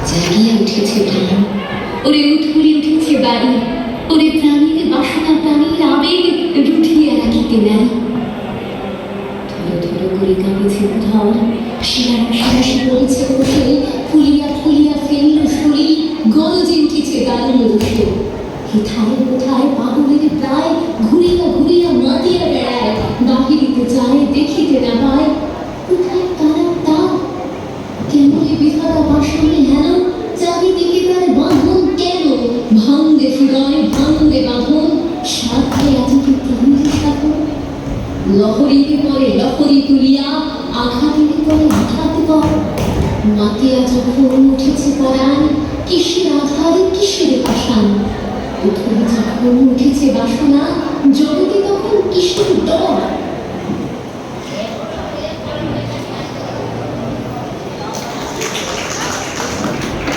জাগিয়ে উঠেছে প্রাণ, ওরে উঠুরে উঠেছে বাড়ি, ওরে প্রাণীর বাসনা প্রাণীর আবেগ রুঠিয়া রাখিতে নাই। ধরো ধরো করে কাঁপেছে ধর, শিরারা শিরাশি পড়েছে বসে, ফুলিয়া ফুলিয়া ফেলল শরীর, গলজে উঠেছে দারুণ উঠে। কোথায় কোথায় পাগলের প্রায় ঘুরিয়া ঘুরিয়া মাতিয়া বেড়ায়, বাহিরিতে যায় দেখিতে না পায়। কোথায় তারা তা কেমনে বিধাতা বাসনে হেন, চারিদিকে তার বাঁধন কেন, ভাঙ্গে হৃদয় ভাঙ্গে বাঁধন, সাথে আজকে কেন্দ্র শাসন। লহরীতে পরে লহরী তুলিয়া, আঘাতের পরে আঘাত কর। মাতিয়া যখন উঠেছে পরাণ, কিসের আধার কিসের পাষাণ। উঠে যখন উঠেছে বাসনা, জগতে তখন কিসের ডর।